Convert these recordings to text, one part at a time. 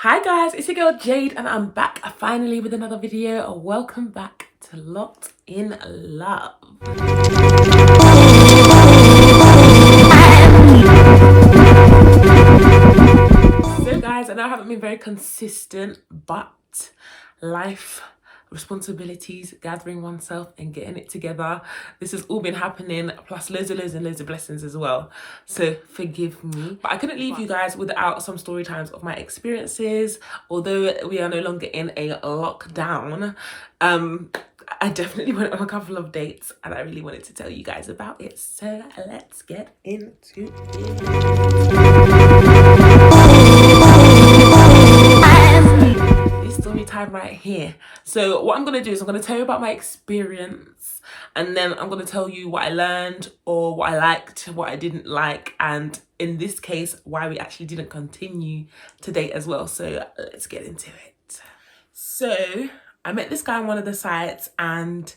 Hi guys, it's your girl Jade and I'm back finally with another video. Welcome back to Locked in Love. So guys, I know I haven't been very consistent, but life, responsibilities, gathering oneself and getting it together, this has all been happening, plus loads of blessings as well, so forgive me. But I couldn't leave you guys without some story times of my experiences. Although we are no longer in a lockdown, I definitely went on a couple of dates and I really wanted to tell you guys about it, so let's get into this story time right here. So what I'm going to do is I'm going to tell you about my experience, and then I'm going to tell you what I learned or what I liked, what I didn't like, and in this case why we actually didn't continue to date as well. So let's get into it. So I met this guy on one of the sites and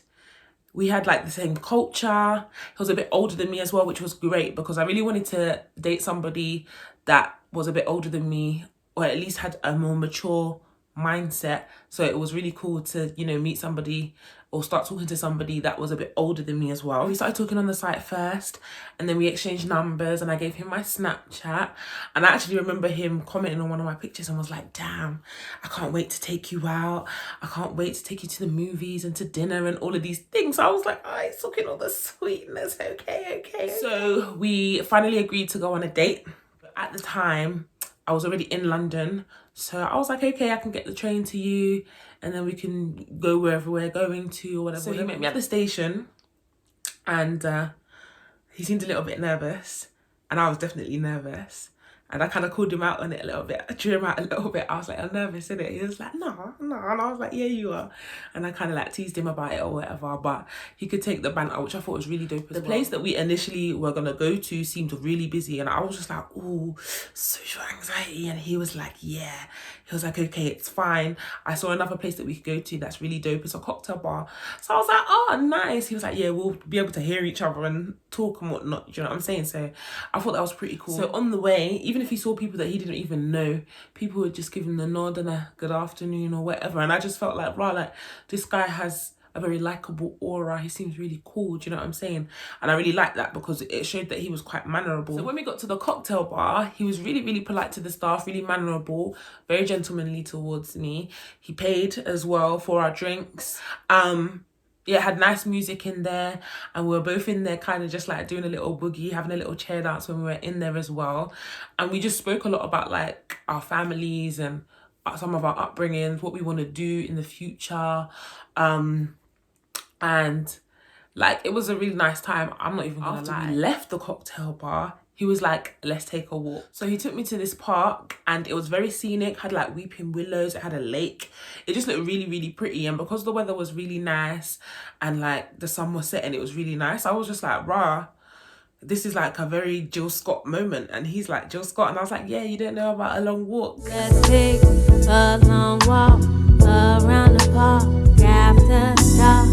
we had like the same culture. He was a bit older than me as well, which was great because I really wanted to date somebody that was a bit older than me, or at least had a more mature mindset. So it was really cool to, you know, meet somebody or start talking to somebody that was a bit older than me as well. We started talking on the site first and then we exchanged numbers and I gave him my Snapchat, and I actually remember him commenting on one of my pictures and was like, damn, I can't wait to take you out. I can't wait to take you to the movies and to dinner and all of these things. So I was like, oh, he's talking all the sweetness. Okay. So we finally agreed to go on a date. At the time, I was already in London. So I was like, okay, I can get the train to you and then we can go wherever we're going to or whatever. So he met me at the station and he seemed a little bit nervous and I was definitely nervous. And I kind of called him out on it a little bit. I drew him out a little bit. I was like, I'm nervous, innit? He was like, no. And I was like, yeah, you are. And I kind of like teased him about it or whatever. But he could take the banter, which I thought was really dope. The place that we initially were going to go to seemed really busy. And I was just like, ooh, social anxiety. And he was like, yeah. He was like, okay, it's fine. I saw another place that we could go to that's really dope. It's a cocktail bar. So I was like, oh, nice. He was like, yeah, we'll be able to hear each other and talk and whatnot. Do you know what I'm saying? So I thought that was pretty cool. So on the way, even if he saw people that he didn't even know, people would just give him the nod and a good afternoon or whatever. And I just felt like, wow, like this guy has a very likable aura. He seems really cool. Do you know what I'm saying? And I really liked that because it showed that he was quite mannerable. So when we got to the cocktail bar, he was really polite to the staff, really mannerable, very gentlemanly towards me. He paid as well for our drinks. Yeah, had nice music in there, and we were both in there kind of just like doing a little boogie, having a little chair dance when we were in there as well. And we just spoke a lot about like our families and some of our upbringings, what we want to do in the future. And like it was a really nice time. I'm not even gonna lie. After we left the cocktail bar, he was like, let's take a walk. So he took me to this park and it was very scenic, had like weeping willows, it had a lake. It just looked really pretty. And because the weather was really nice and like the sun was setting, it was really nice. I was just like, rah, this is like a very Jill Scott moment. And he's like, Jill Scott. And I was like, yeah, you don't know about a long walk. Let's take a long walk around the park after dark.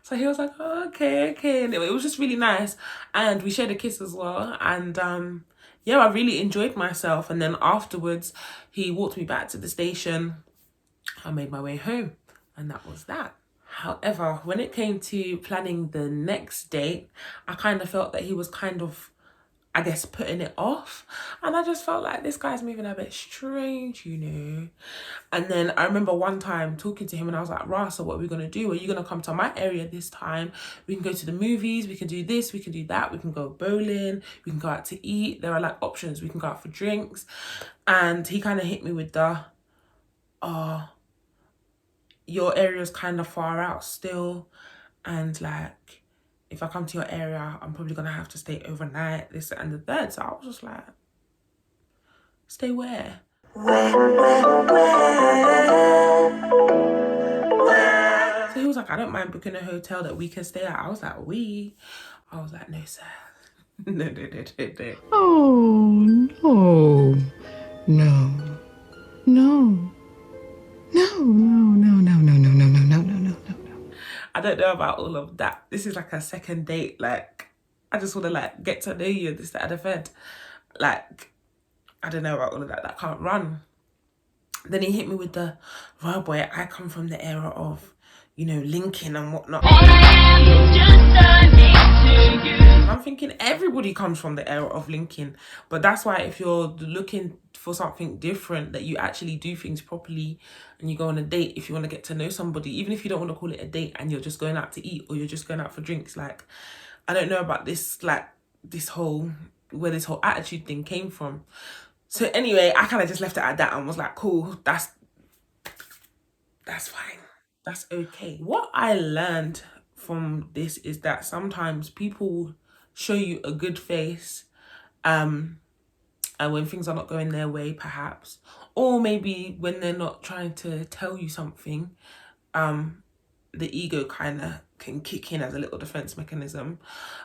So he was like, oh, okay. And it was just really nice. And we shared a kiss as well. And yeah, I really enjoyed myself. And then afterwards, he walked me back to the station. I made my way home. And that was that. However, when it came to planning the next date, I kind of felt that he was kind of, I guess, putting it off. And I just felt like this guy's moving a bit strange, you know. And then I remember one time talking to him and I was like, Rah, so what are we going to do? Are you going to come to my area this time? We can go to the movies, we can do this, we can do that, we can go bowling, we can go out to eat. There are like options, we can go out for drinks. And he kind of hit me with the, your area's kind of far out still. And like, if I come to your area, I'm probably going to have to stay overnight, this and the third. So I was just like, stay where? So he was like, I don't mind booking a hotel that we can stay at. I was like, I was like, no, sir. No. Oh, no. I don't know about all of that. This is like a second date. Like, I just want to like get to know you, this, that, and the third. Like, I don't know about all of that. That can't run. Then he hit me with the, "Well, boy, I come from the era of, you know, linking and whatnot." I'm thinking everybody comes from the era of linking, but that's why if you're looking for something different, that you actually do things properly and you go on a date. If you want to get to know somebody, even if you don't want to call it a date and you're just going out to eat or you're just going out for drinks, like, I don't know about this, like this whole, where this whole attitude thing came from. So anyway, I kind of just left it at that and was like, cool, that's fine, that's okay. What I learned from this is that sometimes people show you a good face, and when things are not going their way, perhaps, or maybe when they're not trying to tell you something, the ego kind of can kick in as a little defense mechanism.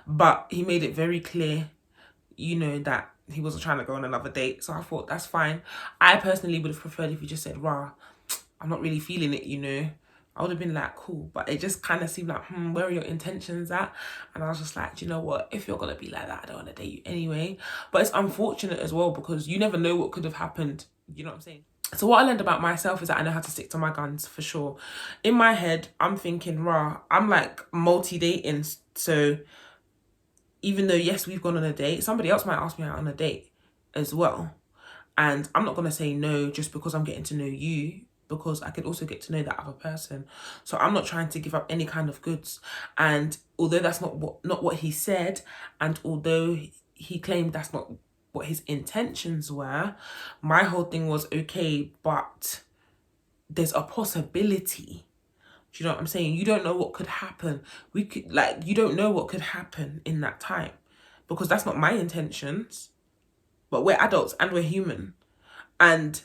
But he made it very clear, you know, that he wasn't trying to go on another date. So I thought, that's fine. I personally would have preferred if he just said, "Rah, I'm not really feeling it," you know. I would have been like, cool. But it just kind of seemed like, where are your intentions at? And I was just like, do you know what? If you're going to be like that, I don't want to date you anyway. But it's unfortunate as well, because you never know what could have happened. You know what I'm saying? So what I learned about myself is that I know how to stick to my guns, for sure. In my head, I'm thinking, rah, I'm like multi-dating. So even though, yes, we've gone on a date, somebody else might ask me out on a date as well. And I'm not going to say no just because I'm getting to know you, because I could also get to know that other person. So I'm not trying to give up any kind of goods. And although that's not what he said, and although he claimed that's not what his intentions were, my whole thing was, okay, but there's a possibility. Do you know what I'm saying? You don't know what could happen. You don't know what could happen in that time, because that's not my intentions. But we're adults and we're human. And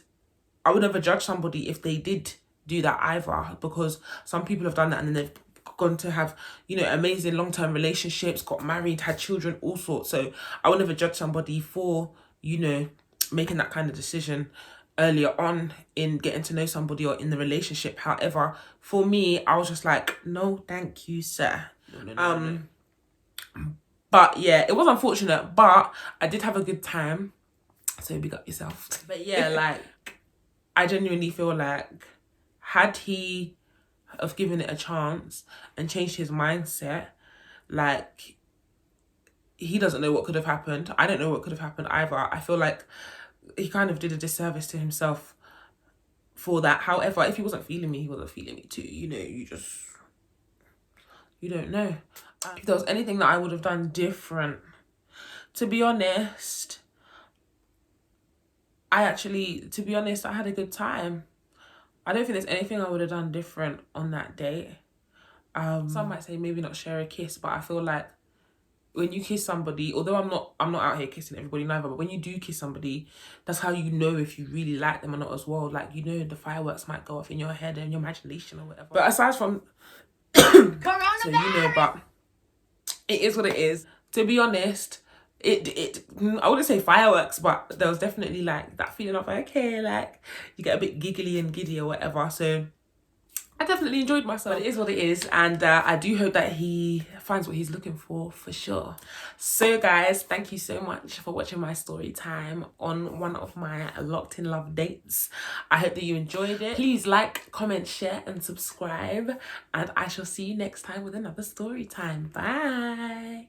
I would never judge somebody if they did do that either, because some people have done that and then they've gone to have, you know, amazing long-term relationships, got married, had children, all sorts. So I would never judge somebody for, you know, making that kind of decision earlier on in getting to know somebody or in the relationship. However, for me, I was just like, no, thank you, sir. No. But yeah, it was unfortunate, but I did have a good time. So big up yourself. But yeah, like, I genuinely feel like, had he have given it a chance and changed his mindset, like, he doesn't know what could have happened. I don't know what could have happened either. I feel like he kind of did a disservice to himself for that. However, if he wasn't feeling me, he wasn't feeling me too. You know, you don't know. If there was anything that I would have done different, to be honest, I had a good time. I don't think there's anything I would have done different on that date. Some might say maybe not share a kiss, but I feel like when you kiss somebody, although I'm not out here kissing everybody neither, but when you do kiss somebody, that's how you know if you really like them or not as well. Like, you know, the fireworks might go off in your head and your imagination or whatever. But aside from so, you know, but it is what it is. To be honest, I wouldn't say fireworks, but there was definitely like that feeling of like, okay, like you get a bit giggly and giddy or whatever. So I definitely enjoyed myself. But it is what it is, and I do hope that he finds what he's looking for sure. So guys, thank you so much for watching my story time on one of my locked in love dates. I hope that you enjoyed it. Please like, comment, share and subscribe, and I shall see you next time with another story time. Bye.